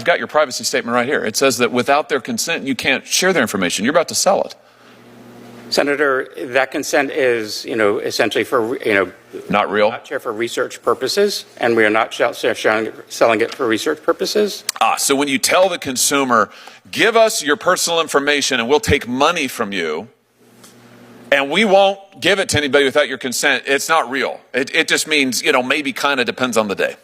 I've got your privacy statement right here. It says that without their consent, you can't share their information. You're about to sell it. Senator, that consent is, essentially for, not real. Not share for research purposes, and we are not selling it for research purposes. So when you tell the consumer, give us your personal information and we'll take money from you, and we won't give it to anybody without your consent, it's not real. It just means, maybe kind of depends on the day.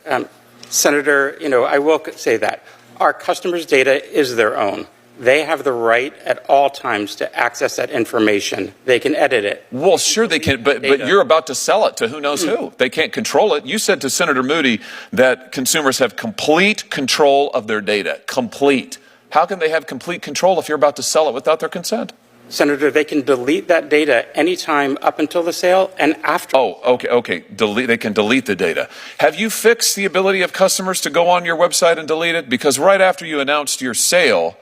Senator, I will say that our customers' data is their own. They have the right at all times to access that information. They can edit it. Well, sure they can, but you're about to sell it to who knows who. They can't control it. You said to Senator Moody that consumers have complete control of their data. Complete. How can they have complete control if you're about to sell it without their consent? Senator, they can delete that data anytime up until the sale and after. Oh, okay. They can delete the data. Have you fixed the ability of customers to go on your website and delete it? Because right after you announced your sale,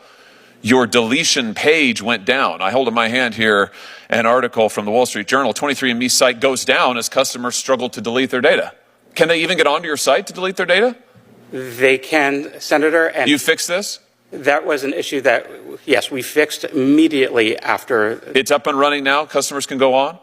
your deletion page went down. I hold in my hand here an article from the Wall Street Journal. 23andMe site goes down as customers struggle to delete their data. Can they even get onto your site to delete their data? They can, Senator. And you fixed this? That was an issue that, yes, we fixed immediately after. It's up and running now? Customers can go on?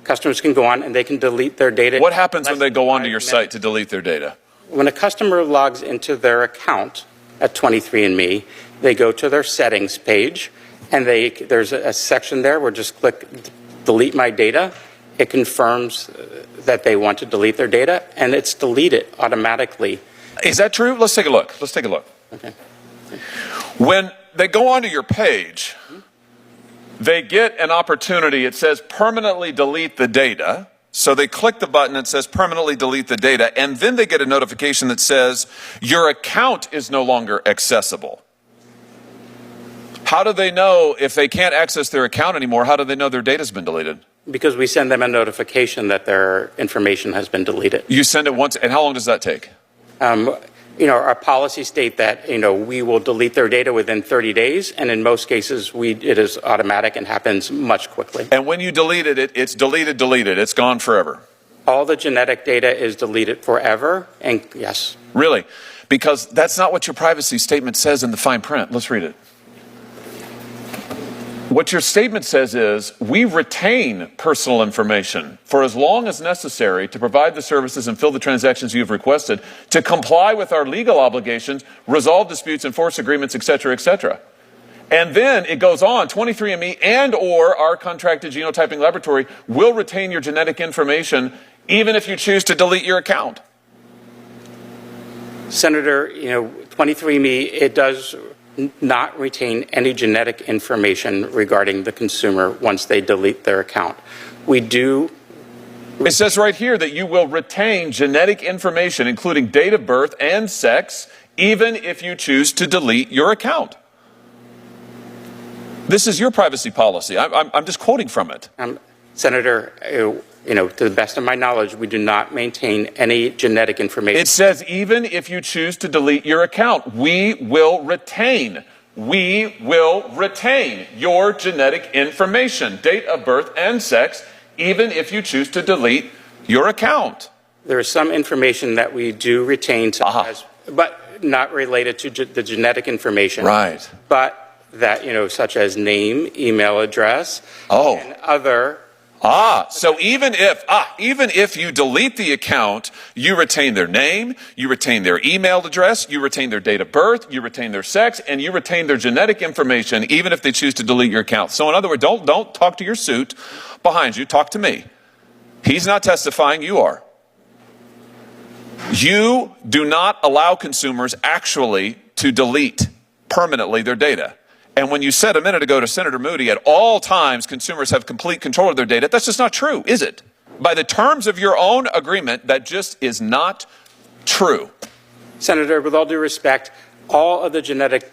Customers can go on and they can delete their data. What happens when they go onto your site to delete their data? When a customer logs into their account at 23andMe, they go to their settings page, and there's a section there where just click delete my data. It confirms that they want to delete their data, and it's deleted automatically. Is that true? Let's take a look. Okay. When they go onto your page, they get an opportunity. It says permanently delete the data. So they click the button that says permanently delete the data, and then they get a notification that says your account is no longer accessible. How do they know if they can't access their account anymore? How do they know their data's been deleted? Because we send them a notification that their information has been deleted. You send it once, and how long does that take? Our policies state that, we will delete their data within 30 days, and in most cases, it is automatic and happens much quickly. And when you deleted it, it's deleted. It's gone forever. All the genetic data is deleted forever, and yes. Really? Because that's not what your privacy statement says in the fine print. Let's read it. What your statement says is, we retain personal information for as long as necessary to provide the services and fill the transactions you have requested, to comply with our legal obligations, resolve disputes, enforce agreements, etc., etc. And then it goes on, 23andMe and or our contracted genotyping laboratory will retain your genetic information even if you choose to delete your account. Senator, 23andMe, it does not retain any genetic information regarding the consumer once they delete their account. We do. It says right here that you will retain genetic information, including date of birth and sex, even if you choose to delete your account. This is your privacy policy. I'm just quoting from it. Senator, to the best of my knowledge, we do not maintain any genetic information. It says even if you choose to delete your account, we will retain your genetic information, date of birth and sex, even if you choose to delete your account. There is some information that we do retain, but not related to the genetic information. Right. But that, such as name, email address, and other. So even if you delete the account, you retain their name, you retain their email address, you retain their date of birth, you retain their sex, and you retain their genetic information, even if they choose to delete your account. So in other words, don't talk to your suit behind you, talk to me. He's not testifying, you are. You do not allow consumers actually to delete permanently their data. And when you said a minute ago to Senator Moody, at all times consumers have complete control of their data, that's just not true, is it? By the terms of your own agreement, that just is not true. Senator, with all due respect, all of the genetic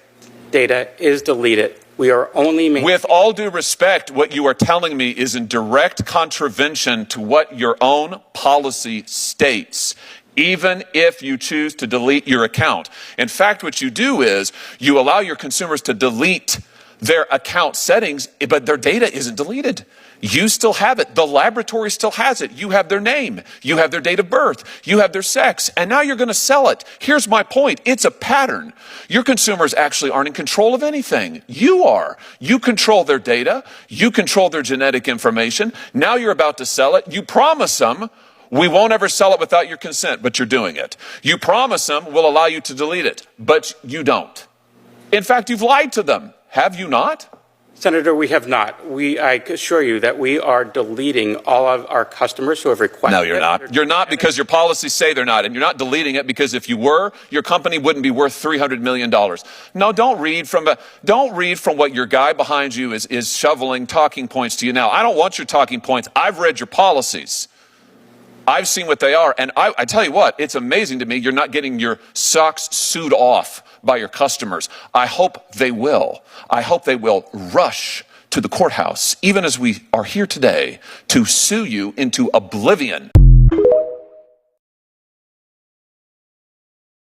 data is deleted. We are only With all due respect, what you are telling me is in direct contravention to what your own policy states, even if you choose to delete your account. In fact, what you do is you allow your consumers to delete their account settings, but their data isn't deleted. You still have it. The laboratory still has it. You have their name. You have their date of birth. You have their sex. And now you're going to sell it. Here's my point. It's a pattern. Your consumers actually aren't in control of anything. You are. You control their data. You control their genetic information. Now you're about to sell it. You promise them, we won't ever sell it without your consent, but you're doing it. You promise them, we'll allow you to delete it, but you don't. In fact, you've lied to them. Have you not? Senator, we have not. I assure you that we are deleting all of our customers who have requested it. No, you're not. You're not, because your policies say they're not. And you're not deleting it because if you were, your company wouldn't be worth $300 million. No, don't read from what your guy behind you is shoveling talking points to you now. I don't want your talking points. I've read your policies. I've seen what they are. And I tell you what, it's amazing to me you're not getting your socks sewed off by your customers. I hope they will. I hope they will rush to the courthouse, even as we are here today, to sue you into oblivion.